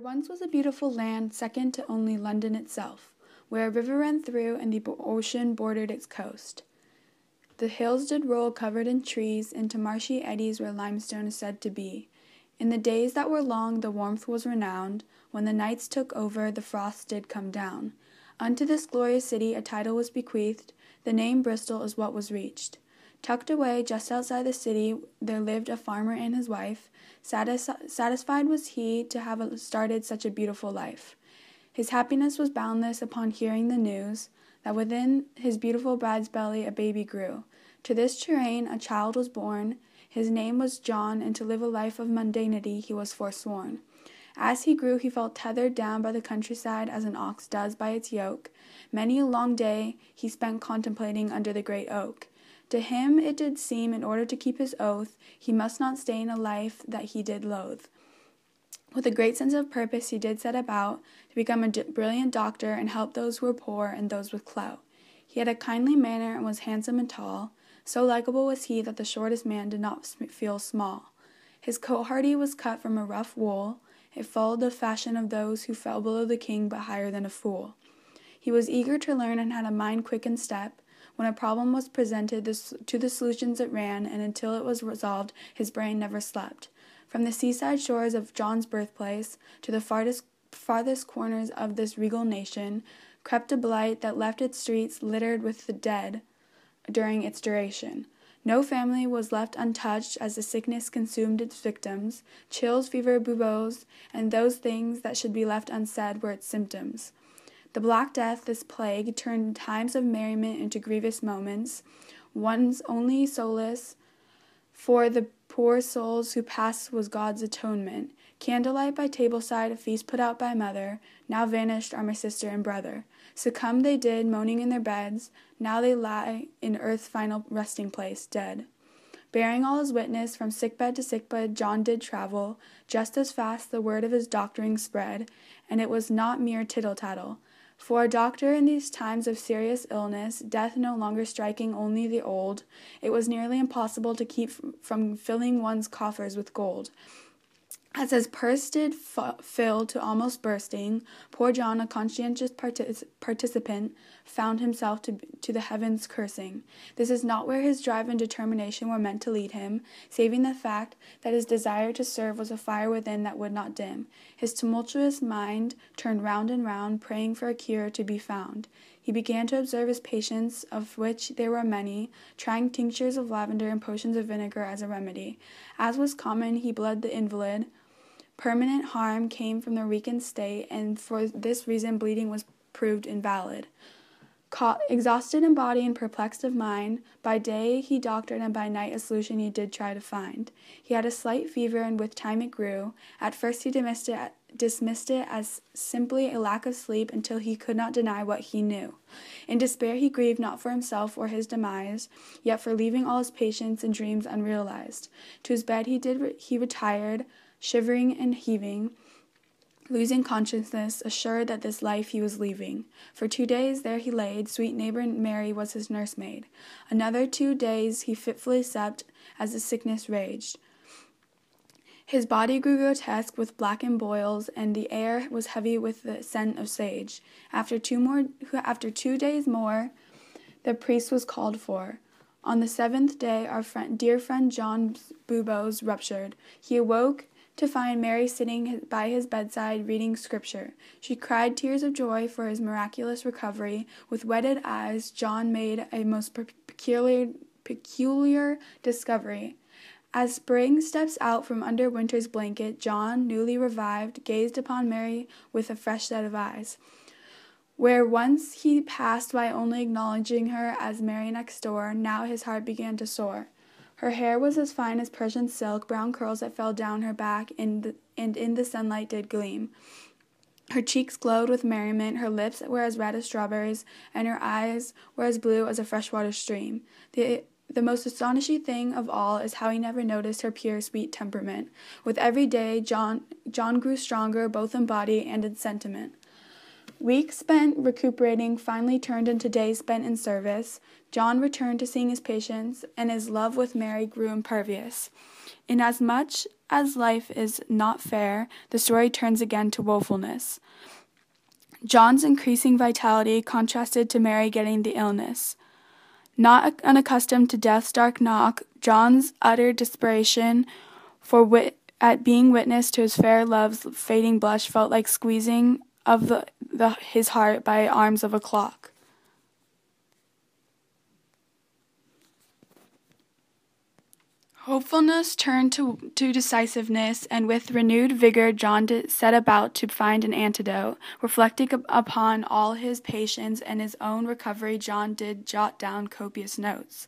once was a beautiful land second to only London itself, where a river ran through and the ocean bordered its coast. The hills did roll covered in trees into marshy eddies where limestone is said to be. In the days that were long the warmth was renowned, when the nights took over the frost did come down. Unto this glorious city a title was bequeathed, the name Bristol is what was reached. Tucked away just outside the city there lived a farmer and his wife. Satisfied was he to have started such a beautiful life. His happiness was boundless upon hearing the news that within his beautiful bride's belly a baby grew. To this terrain a child was born. His name was John, and to live a life of mundanity he was forsworn. As he grew he felt tethered down by the countryside as an ox does by its yoke. Many a long day he spent contemplating under the great oak. To him it did seem, in order to keep his oath, he must not stay in a life that he did loathe. With a great sense of purpose he did set about to become a brilliant doctor and help those who were poor and those with clout. He had a kindly manner and was handsome and tall. So likable was he that the shortest man did not feel small. His coat hardie was cut from a rough wool. It followed the fashion of those who fell below the king but higher than a fool. He was eager to learn and had a mind quick in step. When a problem was presented, to the solutions it ran, and until it was resolved, his brain never slept. From the seaside shores of John's birthplace to the farthest corners of this regal nation, crept a blight that left its streets littered with the dead during its duration. No family was left untouched as the sickness consumed its victims. Chills, fever, buboes, and those things that should be left unsaid were its symptoms. The Black Death, this plague, turned times of merriment into grievous moments. One's only solace for the poor souls who passed was God's atonement. Candlelight by tableside, a feast put out by mother. Now vanished are my sister and brother. Succumb they did, moaning in their beds. Now they lie in earth's final resting place, dead. Bearing all his witness, from sickbed to sickbed, John did travel. Just as fast the word of his doctoring spread, and it was not mere tittle-tattle. For a doctor in these times of serious illness, death no longer striking only the old, it was nearly impossible to keep from filling one's coffers with gold. As his purse did fill to almost bursting, poor John, a conscientious participant, found himself to the heavens cursing. This is not where his drive and determination were meant to lead him, saving the fact that his desire to serve was a fire within that would not dim. His tumultuous mind turned round and round, praying for a cure to be found. He began to observe his patients, of which there were many, trying tinctures of lavender and potions of vinegar as a remedy. As was common, he bled the invalid. Permanent harm came from the weakened state, and for this reason bleeding was proved invalid. Exhausted in body and perplexed of mind, by day he doctored, and by night a solution he did try to find. He had a slight fever, and with time it grew. At first he dismissed it as simply a lack of sleep, until he could not deny what he knew. In despair he grieved not for himself or his demise, yet for leaving all his patients and dreams unrealized. To his bed he retired, shivering and heaving, losing consciousness, assured that this life he was leaving. For 2 days there he laid, sweet neighbor Mary was his nursemaid. Another 2 days he fitfully slept, as the sickness raged. His body grew grotesque with blackened boils, and the air was heavy with the scent of sage. After 2 days more, the priest was called for. On the 7th day, our dear friend John's buboes ruptured. He awoke to find Mary sitting by his bedside reading scripture. She cried tears of joy for his miraculous recovery. With wetted eyes, John made a most peculiar discovery. As spring steps out from under winter's blanket, John, newly revived, gazed upon Mary with a fresh set of eyes. Where once he passed by only acknowledging her as Mary next door, now his heart began to soar. Her hair was as fine as Persian silk, brown curls that fell down her back and in the sunlight did gleam. Her cheeks glowed with merriment, her lips were as red as strawberries, and her eyes were as blue as a freshwater stream. The most astonishing thing of all is how he never noticed her pure, sweet temperament. With every day, John grew stronger, both in body and in sentiment. Weeks spent recuperating finally turned into days spent in service. John returned to seeing his patients, and his love with Mary grew impervious. Inasmuch as life is not fair, the story turns again to woefulness. John's increasing vitality contrasted to Mary getting the illness. Not unaccustomed to death's dark knock, John's utter desperation at being witness to his fair love's fading blush felt like squeezing of his heart by arms of a clock. Hopefulness turned to decisiveness, and with renewed vigor John set about to find an antidote. Reflecting upon all his patients and his own recovery, John did jot down copious notes.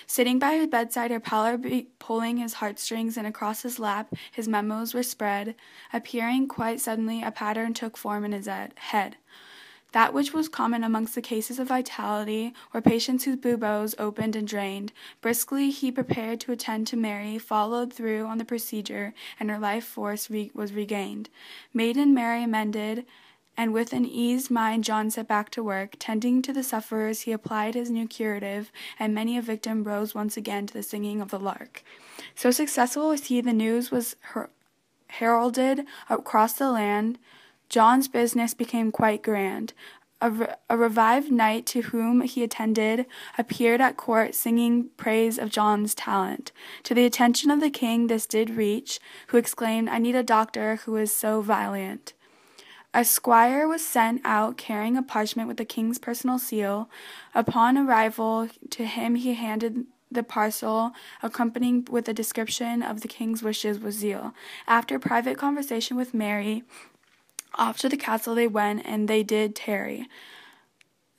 Sitting by his bedside, her pallor pulling his heartstrings, and across his lap his memos were spread. Appearing quite suddenly, a pattern took form in his head. That which was common amongst the cases of vitality were patients whose buboes opened and drained. Briskly he prepared to attend to Mary, followed through on the procedure, and her life force was regained. Maiden Mary mended, and with an eased mind John set back to work. Tending to the sufferers, he applied his new curative, and many a victim rose once again to the singing of the lark. So successful was he, the news was heralded across the land. John's business became quite grand. A revived knight to whom he attended appeared at court singing praise of John's talent. To the attention of the king this did reach, who exclaimed, "I need a doctor who is so valiant." A squire was sent out carrying a parchment with the king's personal seal. Upon arrival to him he handed the parcel, accompanied with a description of the king's wishes with zeal. After private conversation with Mary, off to the castle they went, and they did tarry.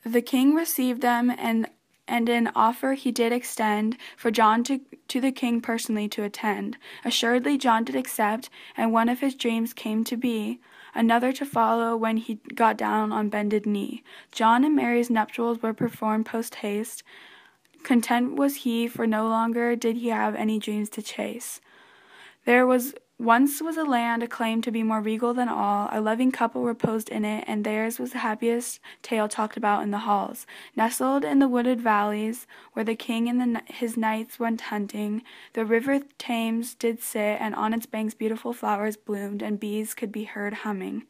The king received them, and an offer he did extend for John to the king personally to attend. Assuredly John did accept, and one of his dreams came to be, another to follow when he got down on bended knee. John and Mary's nuptials were performed post-haste. Content was he, for no longer did he have any dreams to chase. Once was a land acclaimed to be more regal than all. A loving couple reposed in it, and theirs was the happiest tale talked about in the halls. Nestled in the wooded valleys, where the king and his knights went hunting, the river Thames did sit, and on its banks beautiful flowers bloomed, and bees could be heard humming.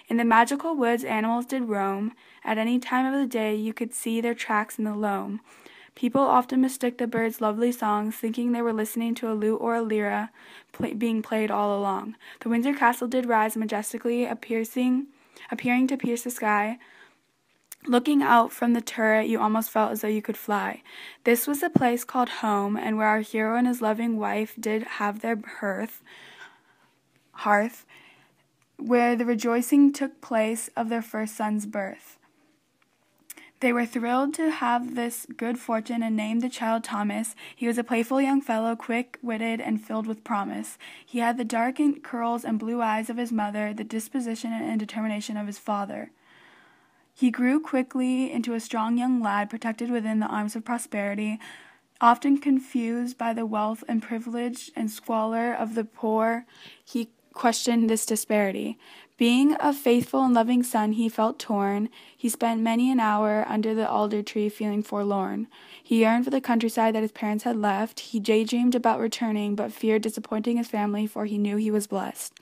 In the magical woods animals did roam. At any time of the day you could see their tracks in the loam. People often mistook the birds' lovely songs, thinking they were listening to a lute or a lyra being played all along. The Windsor Castle did rise majestically, appearing to pierce the sky. Looking out from the turret, you almost felt as though you could fly. This was a place called home, and where our hero and his loving wife did have their hearth, where the rejoicing took place of their first son's birth. They were thrilled to have this good fortune and named the child Thomas. He was a playful young fellow, quick-witted and filled with promise. He had the dark curls and blue eyes of his mother, the disposition and determination of his father. He grew quickly into a strong young lad, protected within the arms of prosperity. Often confused by the wealth and privilege and squalor of the poor, he questioned this disparity. Being a faithful and loving son, he felt torn. He spent many an hour under the alder tree feeling forlorn. He yearned for the countryside that his parents had left. He daydreamed about returning, but feared disappointing his family, for he knew he was blessed.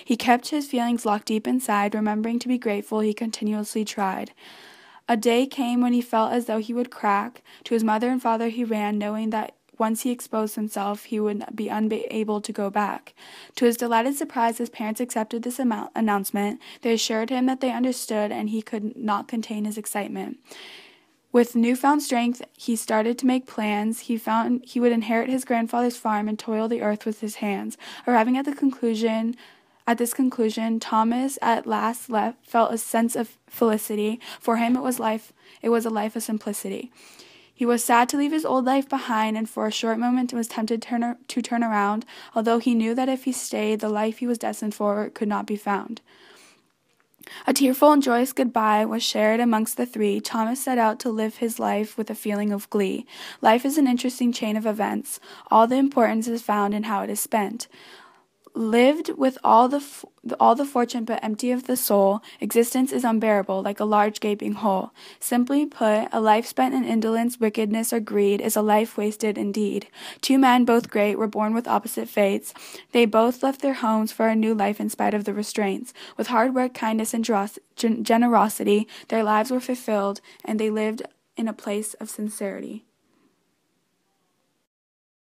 He kept his feelings locked deep inside. Remembering to be grateful, he continuously tried. A day came when he felt as though he would crack. To his mother and father he ran, knowing that once he exposed himself, he would be unable to go back. To his delighted surprise, his parents accepted this announcement. They assured him that they understood, and he could not contain his excitement. With newfound strength, he started to make plans. He found he would inherit his grandfather's farm and toil the earth with his hands. Arriving at this conclusion, Thomas at last felt a sense of felicity. For him, it was a life of simplicity. He was sad to leave his old life behind, and for a short moment was tempted to turn around, although he knew that if he stayed, the life he was destined for could not be found. A tearful and joyous goodbye was shared amongst the three. Thomas set out to live his life with a feeling of glee. Life is an interesting chain of events. All the importance is found in how it is spent. Lived with all the fortune but empty of the soul, existence is unbearable, like a large gaping hole. Simply put, a life spent in indolence, wickedness, or greed is a life wasted indeed. Two men, both great, were born with opposite fates. They both left their homes for a new life in spite of the restraints. With hard work, kindness, and generosity, their lives were fulfilled, and they lived in a place of sincerity.